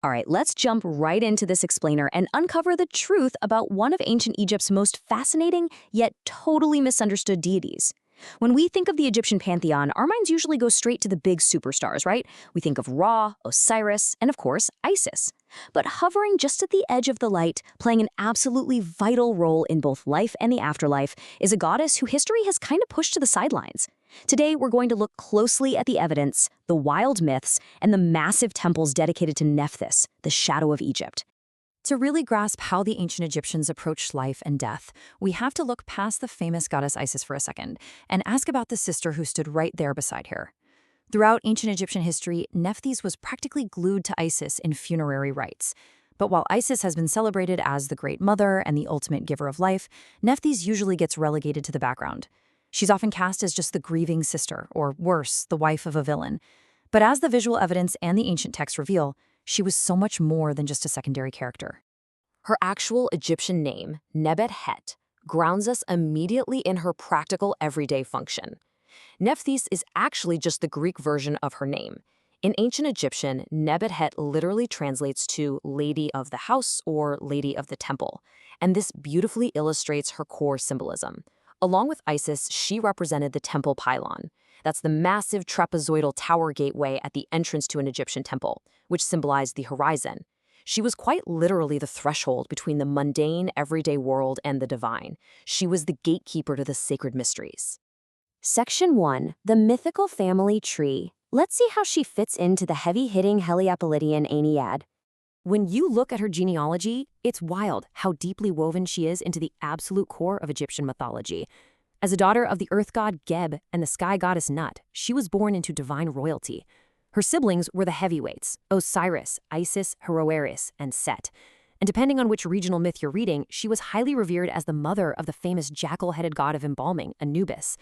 All right, let's jump right into this explainer and uncover the truth about one of ancient Egypt's most fascinating yet totally misunderstood deities. When we think of the Egyptian pantheon, our minds usually go straight to the big superstars, right? We think of Ra, Osiris, and of course, Isis. But hovering just at the edge of the light, playing an absolutely vital role in both life and the afterlife, is a goddess who history has kind of pushed to the sidelines. Today, we're going to look closely at the evidence, the wild myths, and the massive temples dedicated to Nephthys, the shadow of Egypt. To really grasp how the ancient Egyptians approached life and death, we have to look past the famous goddess Isis for a second and ask about the sister who stood right there beside her. Throughout ancient Egyptian history, Nephthys was practically glued to Isis in funerary rites. But while Isis has been celebrated as the Great Mother and the ultimate giver of life, Nephthys usually gets relegated to the background. She's often cast as just the grieving sister, or worse, the wife of a villain. But as the visual evidence and the ancient texts reveal, she was so much more than just a secondary character. Her actual Egyptian name, Nephthys, grounds us immediately in her practical everyday function. Nephthys is actually just the Greek version of her name. In ancient Egyptian, Nephthys literally translates to Lady of the House or Lady of the Temple, and this beautifully illustrates her core symbolism. Along with Isis, she represented the temple pylon. That's the massive trapezoidal tower gateway at the entrance to an Egyptian temple, which symbolized the horizon. She was quite literally the threshold between the mundane, everyday world and the divine. She was the gatekeeper to the sacred mysteries. Section 1. The Mythical Family Tree. Let's see how she fits into the heavy-hitting Heliopolitan Ennead. When you look at her genealogy, it's wild how deeply woven she is into the absolute core of Egyptian mythology. As a daughter of the earth god Geb and the sky goddess Nut, she was born into divine royalty. Her siblings were the heavyweights, Osiris, Isis, Horus, and Set. And depending on which regional myth you're reading, she was highly revered as the mother of the famous jackal-headed god of embalming, Anubis.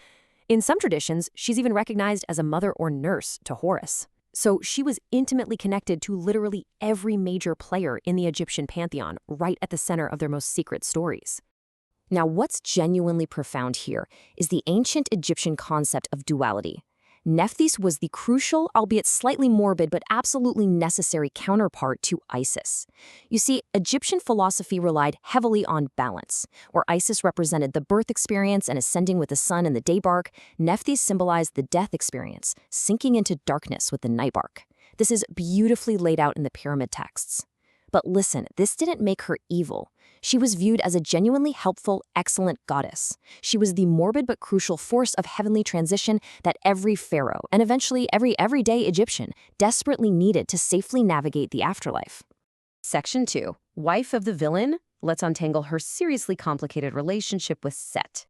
In some traditions, she's even recognized as a mother or nurse to Horus. So she was intimately connected to literally every major player in the Egyptian pantheon, right at the center of their most secret stories. Now, what's genuinely profound here is the ancient Egyptian concept of duality. Nephthys was the crucial, albeit slightly morbid, but absolutely necessary counterpart to Isis. You see, Egyptian philosophy relied heavily on balance. Where Isis represented the birth experience and ascending with the sun in the day bark, Nephthys symbolized the death experience, sinking into darkness with the night bark. This is beautifully laid out in the pyramid texts. But listen, this didn't make her evil. She was viewed as a genuinely helpful, excellent goddess. She was the morbid but crucial force of heavenly transition that every pharaoh, and eventually every everyday Egyptian, desperately needed to safely navigate the afterlife. Section 2. Wife of the villain? Let's untangle her seriously complicated relationship with Set.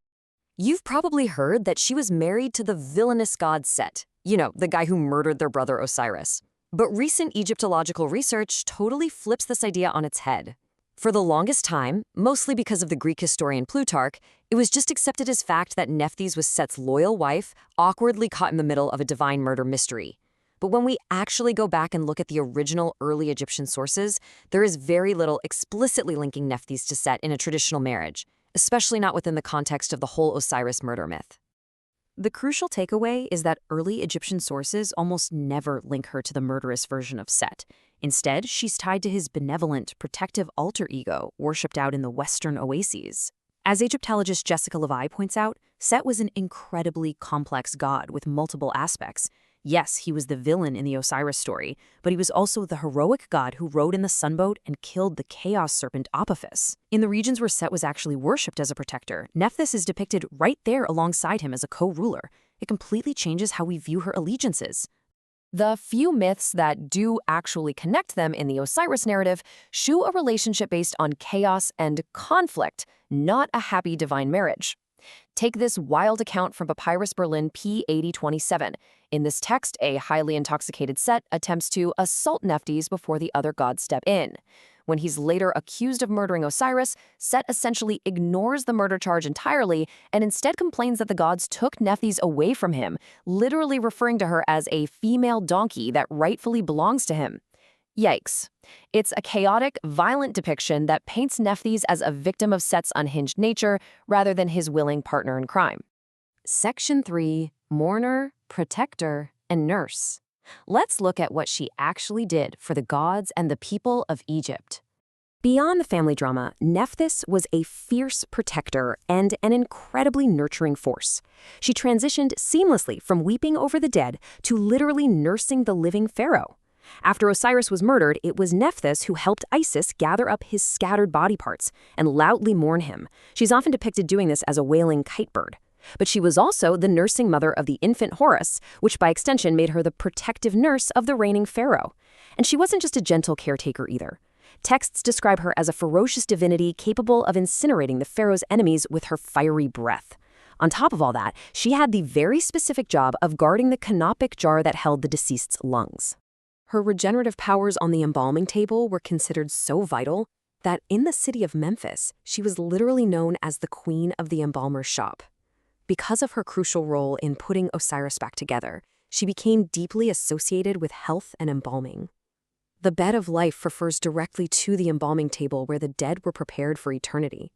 You've probably heard that she was married to the villainous god Set. You know, the guy who murdered their brother Osiris. But recent Egyptological research totally flips this idea on its head. For the longest time, mostly because of the Greek historian Plutarch, it was just accepted as fact that Nephthys was Set's loyal wife, awkwardly caught in the middle of a divine murder mystery. But when we actually go back and look at the original early Egyptian sources, there is very little explicitly linking Nephthys to Set in a traditional marriage, especially not within the context of the whole Osiris murder myth. The crucial takeaway is that early Egyptian sources almost never link her to the murderous version of Set. Instead, she's tied to his benevolent, protective alter ego, worshipped out in the Western oases. As Egyptologist Jessica Levi points out, Set was an incredibly complex god with multiple aspects. Yes, he was the villain in the Osiris story, but he was also the heroic god who rode in the sunboat and killed the chaos serpent Apophis. In the regions where Set was actually worshipped as a protector, Nephthys is depicted right there alongside him as a co-ruler. It completely changes how we view her allegiances. The few myths that do actually connect them in the Osiris narrative shew a relationship based on chaos and conflict, not a happy divine marriage. Take this wild account from Papyrus Berlin p. 8027. In this text, a highly intoxicated Set attempts to assault Nephthys before the other gods step in. When he's later accused of murdering Osiris, Set essentially ignores the murder charge entirely and instead complains that the gods took Nephthys away from him, literally referring to her as a female donkey that rightfully belongs to him. Yikes. It's a chaotic, violent depiction that paints Nephthys as a victim of Set's unhinged nature rather than his willing partner in crime. Section 3. Mourner, Protector, and Nurse. Let's look at what she actually did for the gods and the people of Egypt. Beyond the family drama, Nephthys was a fierce protector and an incredibly nurturing force. She transitioned seamlessly from weeping over the dead to literally nursing the living pharaoh. After Osiris was murdered, it was Nephthys who helped Isis gather up his scattered body parts and loudly mourn him. She's often depicted doing this as a wailing kite bird. But she was also the nursing mother of the infant Horus, which by extension made her the protective nurse of the reigning pharaoh. And she wasn't just a gentle caretaker either. Texts describe her as a ferocious divinity capable of incinerating the pharaoh's enemies with her fiery breath. On top of all that, she had the very specific job of guarding the canopic jar that held the deceased's lungs. Her regenerative powers on the embalming table were considered so vital that in the city of Memphis, she was literally known as the queen of the embalmer's shop. Because of her crucial role in putting Osiris back together, she became deeply associated with health and embalming. The bed of life refers directly to the embalming table where the dead were prepared for eternity.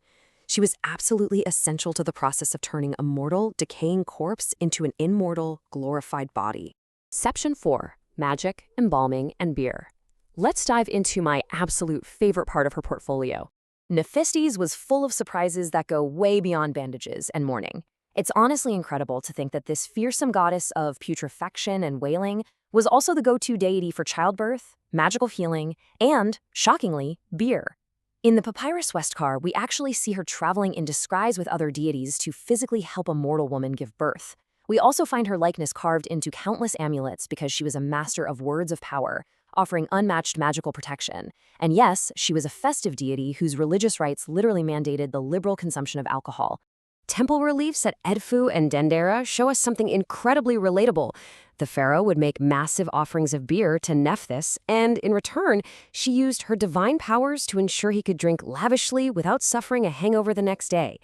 She was absolutely essential to the process of turning a mortal, decaying corpse into an immortal, glorified body. Section 4. Magic, Embalming, and Beer. Let's dive into my absolute favorite part of her portfolio. Nephthys was full of surprises that go way beyond bandages and mourning. It's honestly incredible to think that this fearsome goddess of putrefaction and wailing was also the go-to deity for childbirth, magical healing, and, shockingly, beer. In the Papyrus Westcar, we actually see her traveling in disguise with other deities to physically help a mortal woman give birth. We also find her likeness carved into countless amulets because she was a master of words of power, offering unmatched magical protection. And yes, she was a festive deity whose religious rites literally mandated the liberal consumption of alcohol. Temple reliefs at Edfu and Dendera show us something incredibly relatable. The pharaoh would make massive offerings of beer to Nephthys, and in return, she used her divine powers to ensure he could drink lavishly without suffering a hangover the next day.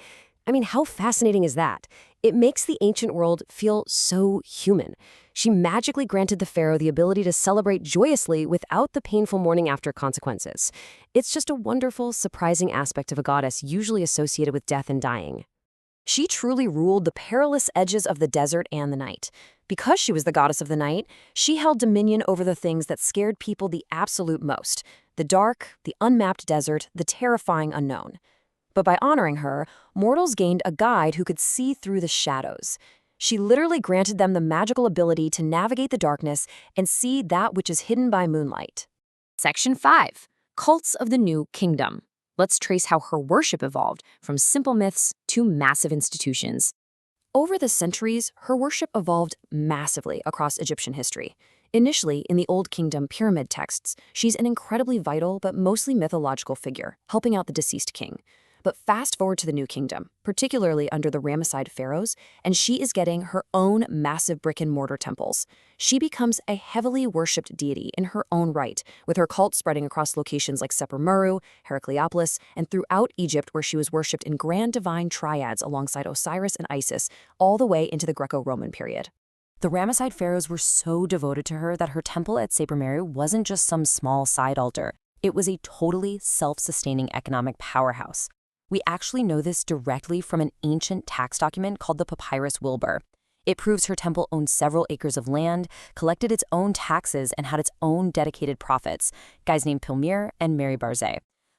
I mean, how fascinating is that? It makes the ancient world feel so human. She magically granted the pharaoh the ability to celebrate joyously without the painful mourning after consequences. It's just a wonderful, surprising aspect of a goddess usually associated with death and dying. She truly ruled the perilous edges of the desert and the night. Because she was the goddess of the night, she held dominion over the things that scared people the absolute most: the dark, the unmapped desert, the terrifying unknown. But by honoring her, mortals gained a guide who could see through the shadows. She literally granted them the magical ability to navigate the darkness and see that which is hidden by moonlight. Section 5. Cults of the New Kingdom. Let's trace how her worship evolved from simple myths to massive institutions. Over the centuries, her worship evolved massively across Egyptian history. Initially, in the Old Kingdom pyramid texts, she's an incredibly vital but mostly mythological figure, helping out the deceased king. But fast forward to the New Kingdom, particularly under the Ramesside pharaohs, and she is getting her own massive brick-and-mortar temples. She becomes a heavily worshipped deity in her own right, with her cult spreading across locations like Sepermeru, Heracleopolis, and throughout Egypt, where she was worshipped in grand divine triads alongside Osiris and Isis, all the way into the Greco-Roman period. The Ramesside pharaohs were so devoted to her that her temple at Sepermeru wasn't just some small side altar. It was a totally self-sustaining economic powerhouse. We actually know this directly from an ancient tax document called the Papyrus Wilbur. It proves her temple owned several acres of land, collected its own taxes, and had its own dedicated prophets, guys named Pilmir and Mary Barzeh.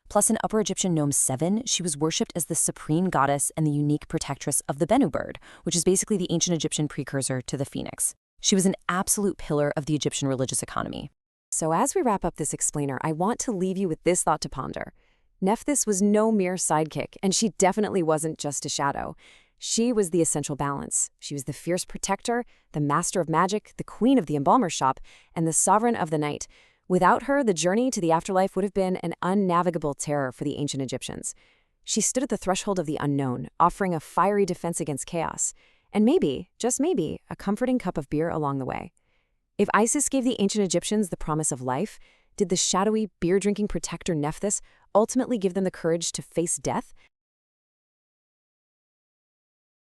Plus, in Upper Egyptian Nome 7, she was worshipped as the supreme goddess and the unique protectress of the Bennu bird, which is basically the ancient Egyptian precursor to the phoenix. She was an absolute pillar of the Egyptian religious economy. So as we wrap up this explainer, I want to leave you with this thought to ponder. Nephthys was no mere sidekick, and she definitely wasn't just a shadow. She was the essential balance. She was the fierce protector, the master of magic, the queen of the embalmer's shop, and the sovereign of the night. Without her, the journey to the afterlife would have been an unnavigable terror for the ancient Egyptians. She stood at the threshold of the unknown, offering a fiery defense against chaos, and maybe, just maybe, a comforting cup of beer along the way. If Isis gave the ancient Egyptians the promise of life, did the shadowy, beer-drinking protector Nephthys ultimately give them the courage to face death?